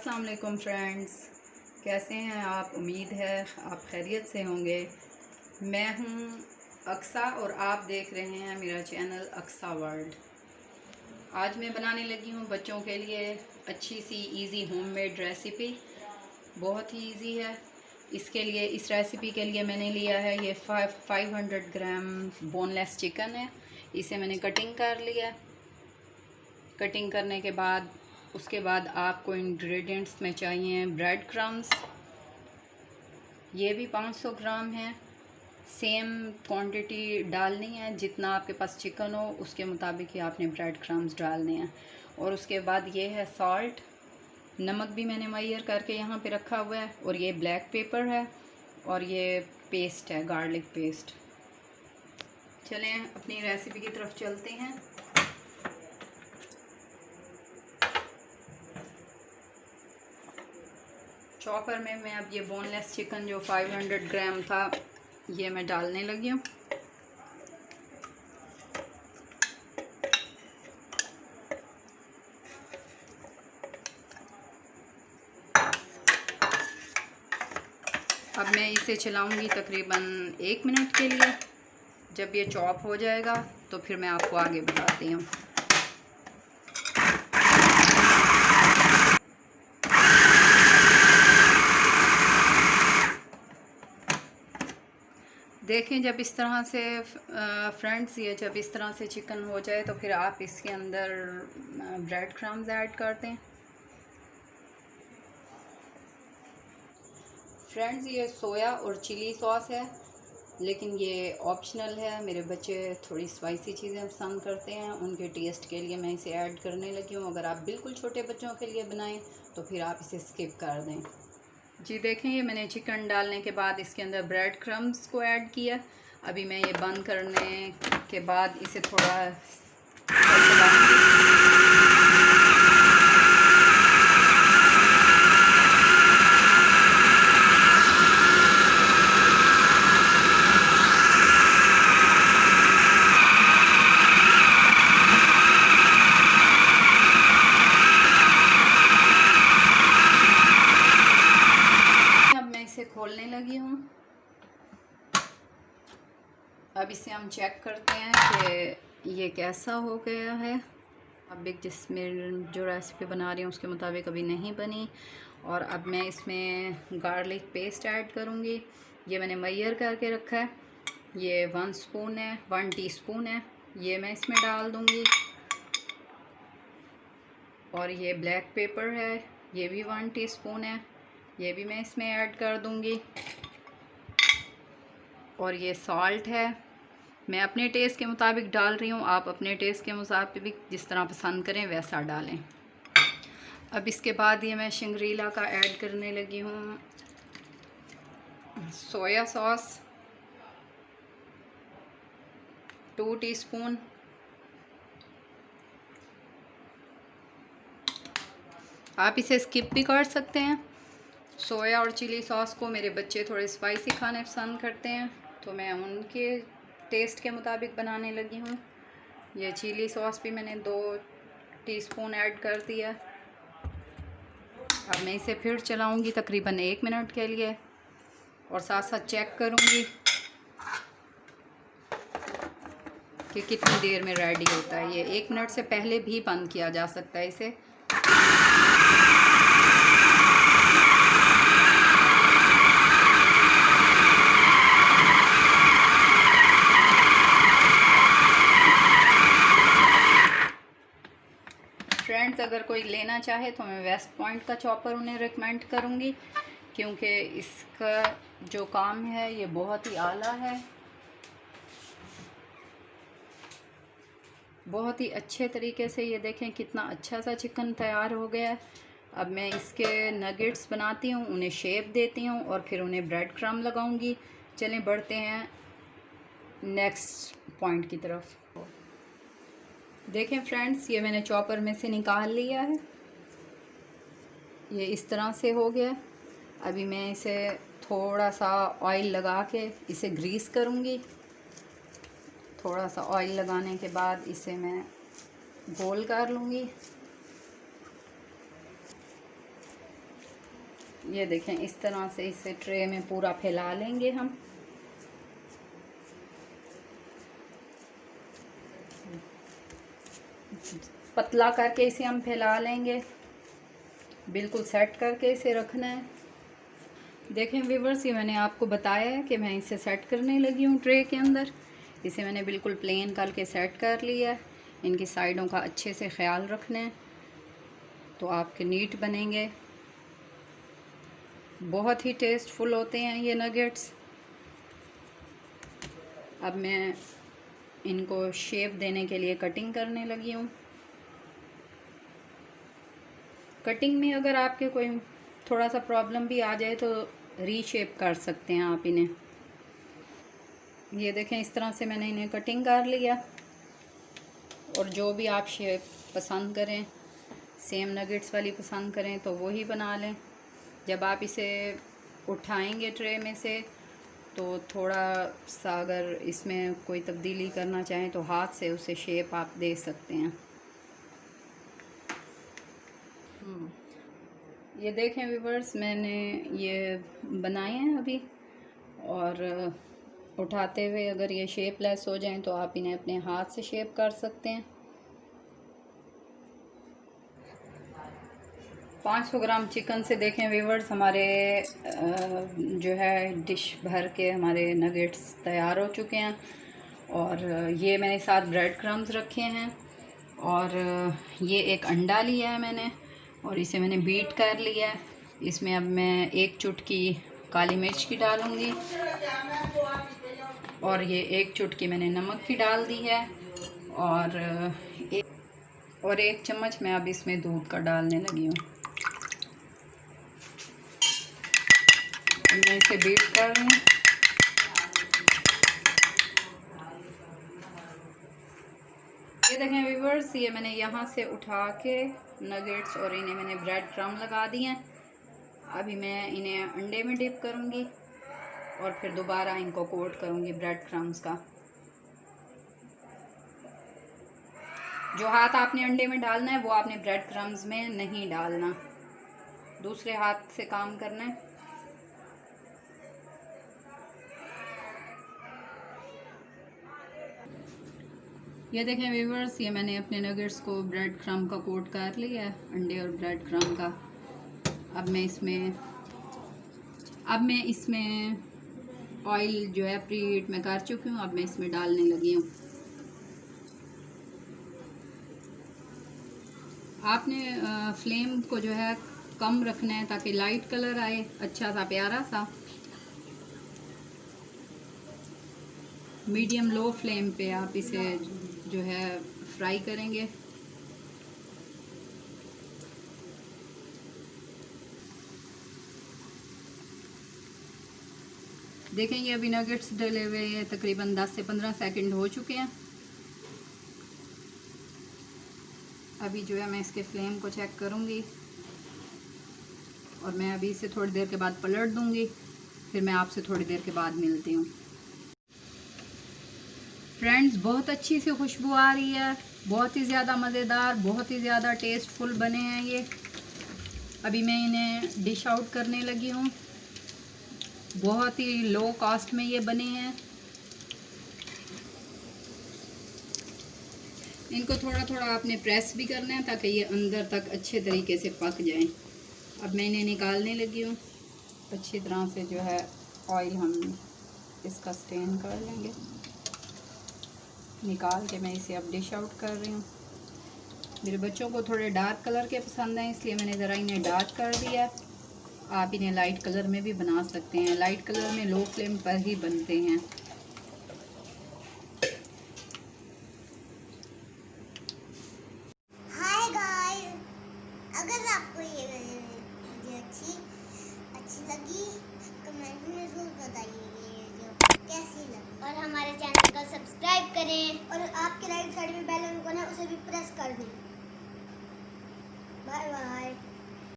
अस्सलाम वालेकुम फ्रेंड्स, कैसे हैं आप? उम्मीद है आप खैरियत से होंगे। मैं हूं अक्सा और आप देख रहे हैं मेरा चैनल अक्सा वर्ल्ड। आज मैं बनाने लगी हूं बच्चों के लिए अच्छी सी इजी होममेड रेसिपी। बहुत ही इजी है। इसके लिए इस रेसिपी के लिए मैंने लिया है ये 500 ग्राम बोनलेस चिकन है। इसे मैंने कटिंग कर लिया। कटिंग करने के बाद उसके बाद आपको इंग्रेडिएंट्स में चाहिए ब्रेड क्रम्स, ये भी 500 ग्राम है। सेम क्वांटिटी डालनी है, जितना आपके पास चिकन हो उसके मुताबिक ही आपने ब्रेड क्रम्स डालने हैं। और उसके बाद ये है सॉल्ट, नमक भी मैंने मैयर करके यहाँ पे रखा हुआ है। और ये ब्लैक पेपर है और ये पेस्ट है, गार्लिक पेस्ट। चलें अपनी रेसिपी की तरफ चलते हैं। चॉपर में मैं अब ये बोनलेस चिकन जो 500 ग्राम था ये मैं डालने लगी हूँ। अब मैं इसे चलाऊंगी तकरीबन 1 मिनट के लिए। जब ये चॉप हो जाएगा तो फिर मैं आपको आगे बताती हूँ। देखें जब इस तरह से फ्रेंड्स, ये जब इस तरह से चिकन हो जाए तो फिर आप इसके अंदर ब्रेड क्रम्स ऐड कर दें। फ्रेंड्स ये सोया और चिली सॉस है, लेकिन ये ऑप्शनल है। मेरे बच्चे थोड़ी स्पाइसी चीज़ें पसंद करते हैं, उनके टेस्ट के लिए मैं इसे ऐड करने लगी हूँ। अगर आप बिल्कुल छोटे बच्चों के लिए बनाएं तो फिर आप इसे स्किप कर दें। जी देखें, ये मैंने चिकन डालने के बाद इसके अंदर ब्रेड क्रम्स को ऐड किया। अभी मैं ये बंद करने के बाद इसे थोड़ा खोलने लगी हूँ। अब इसे हम चेक करते हैं कि ये कैसा हो गया है। अब जिसमें जो रेसिपी बना रही हूँ उसके मुताबिक अभी नहीं बनी। और अब मैं इसमें गार्लिक पेस्ट ऐड करूँगी। ये मैंने मैयर करके रखा है, ये 1 टीस्पून है, ये मैं इसमें डाल दूँगी। और ये ब्लैक पेपर है, ये भी 1 टीस्पून है, ये भी मैं इसमें ऐड कर दूँगी। और ये सॉल्ट है, मैं अपने टेस्ट के मुताबिक डाल रही हूँ, आप अपने टेस्ट के मुताबिक जिस तरह पसंद करें वैसा डालें। अब इसके बाद ये मैं शंग्रीला का ऐड करने लगी हूँ सोया सॉस 2 टीस्पून। आप इसे स्किप भी कर सकते हैं। सोया और चिली सॉस को मेरे बच्चे थोड़े स्पाइसी खाने पसंद करते हैं, तो मैं उनके टेस्ट के मुताबिक बनाने लगी हूँ। ये चिली सॉस भी मैंने 2 टीस्पून ऐड कर दिया। अब मैं इसे फिर चलाऊँगी तकरीबन 1 मिनट के लिए और साथ साथ चेक करूँगी कि कितनी देर में रेडी होता है। ये 1 मिनट से पहले भी बंद किया जा सकता है इसे। फ्रेंड्स अगर कोई लेना चाहे तो मैं वेस्ट पॉइंट का चॉपर उन्हें रिकमेंड करूँगी, क्योंकि इसका जो काम है ये बहुत ही आला है। बहुत ही अच्छे तरीके से ये देखें कितना अच्छा सा चिकन तैयार हो गया है। अब मैं इसके नगेट्स बनाती हूँ, उन्हें शेप देती हूँ और फिर उन्हें ब्रेड क्रम्ब लगाऊंगी। चलें बढ़ते हैं नेक्स्ट पॉइंट की तरफ। देखें फ्रेंड्स, ये मैंने चॉपर में से निकाल लिया है, ये इस तरह से हो गया। अभी मैं इसे थोड़ा सा ऑयल लगा के इसे ग्रीस करूँगी। थोड़ा सा ऑयल लगाने के बाद इसे मैं गोल कर लूँगी। ये देखें, इस तरह से इसे ट्रे में पूरा फैला लेंगे हम। पतला करके इसे हम फैला लेंगे, बिल्कुल सेट करके इसे रखना है। देखें व्यूअर्स, ये मैंने आपको बताया है कि मैं इसे सेट करने लगी हूँ ट्रे के अंदर। इसे मैंने बिल्कुल प्लेन करके सेट कर लिया है। इनकी साइडों का अच्छे से ख्याल रखना है तो आपके नीट बनेंगे। बहुत ही टेस्टफुल होते हैं ये नगेट्स। अब मैं इनको शेप देने के लिए कटिंग करने लगी हूँ। कटिंग में अगर आपके कोई थोड़ा सा प्रॉब्लम भी आ जाए तो रीशेप कर सकते हैं आप इन्हें। ये देखें, इस तरह से मैंने इन्हें कटिंग कर लिया। और जो भी आप शेप पसंद करें, सेम नगेट्स वाली पसंद करें तो वही बना लें। जब आप इसे उठाएंगे ट्रे में से तो थोड़ा सा अगर इसमें कोई तब्दीली करना चाहें तो हाथ से उसे शेप आप दे सकते हैं। ये देखें व्यूअर्स, मैंने ये बनाए हैं अभी। और उठाते हुए अगर ये शेपलेस हो जाएं तो आप इन्हें अपने हाथ से शेप कर सकते हैं। 500 ग्राम चिकन से देखें व्यूअर्स, हमारे जो है डिश भर के हमारे नगेट्स तैयार हो चुके हैं। और ये मैंने साथ ब्रेड क्रम्स रखे हैं। और ये एक अंडा लिया है मैंने और इसे मैंने बीट कर लिया है। इसमें अब मैं 1 चुटकी काली मिर्च की डालूँगी और ये 1 चुटकी मैंने नमक की डाल दी है। और 1 चम्मच मैं अब इसमें दूध का डालने लगी हूँ। मैं इसे बीट कर रही हूँ। ये देखें व्यूअर्स, ये मैंने यहाँ से उठा के नगेट्स और इन्हें मैंने ब्रेड क्रम्ब लगा दिए हैं। अभी मैं इन्हें अंडे में डिप करूँगी और फिर दोबारा इनको कोट करूँगी ब्रेड क्रम्ब्स का। जो हाथ आपने अंडे में डालना है वो आपने ब्रेड क्रम्ब्स में नहीं डालना, दूसरे हाथ से काम करना है। ये देखें व्यूअर्स, ये मैंने अपने नगेट्स को ब्रेड क्रम्ब का कोट कर लिया है, अंडे और ब्रेड क्रम्ब का। अब मैं इसमें ऑयल जो है प्री हीट में कर चुकी हूँ। अब मैं इसमें डालने लगी हूँ। आपने फ्लेम को जो है कम रखना है ताकि लाइट कलर आए, अच्छा सा प्यारा सा। मीडियम लो फ्लेम पे आप इसे जो है फ्राई करेंगे। देखेंगे अभी नगेट्स डले हुए तकरीबन 10 से 15 सेकंड हो चुके हैं। अभी जो है मैं इसके फ्लेम को चेक करूँगी और मैं अभी इसे थोड़ी देर के बाद पलट दूँगी। फिर मैं आपसे थोड़ी देर के बाद मिलती हूँ। फ्रेंड्स, बहुत अच्छी सी खुशबू आ रही है, बहुत ही ज़्यादा मज़ेदार, बहुत ही ज़्यादा टेस्टफुल बने हैं ये। अभी मैं इन्हें डिश आउट करने लगी हूँ। बहुत ही लो कॉस्ट में ये बने हैं। इनको थोड़ा थोड़ा आपने प्रेस भी करना है ताकि ये अंदर तक अच्छे तरीके से पक जाएं। अब मैं इन्हें निकालने लगी हूँ। अच्छी तरह से जो है ऑयल हम इसका स्टेन कर लेंगे। निकाल के मैं इसे अब डिश आउट कर रही हूँ। मेरे बच्चों को थोड़े डार्क कलर के पसंद हैं, इसलिए मैंने ज़रा इन्हें डार्क कर दिया। आप इन्हें लाइट कलर में भी बना सकते हैं। लाइट कलर में लो फ्लेम पर ही बनते हैं। हाय गाइस, अगर आपको ये वीडियो अच्छी लगी कमेंट में ज़रूर बताइए कैसी लगी। और हमारे चैनल को सब्सक्राइब करें और आपके राइट साइड में बेल आइकन है उसे भी प्रेस कर दें। Bye bye.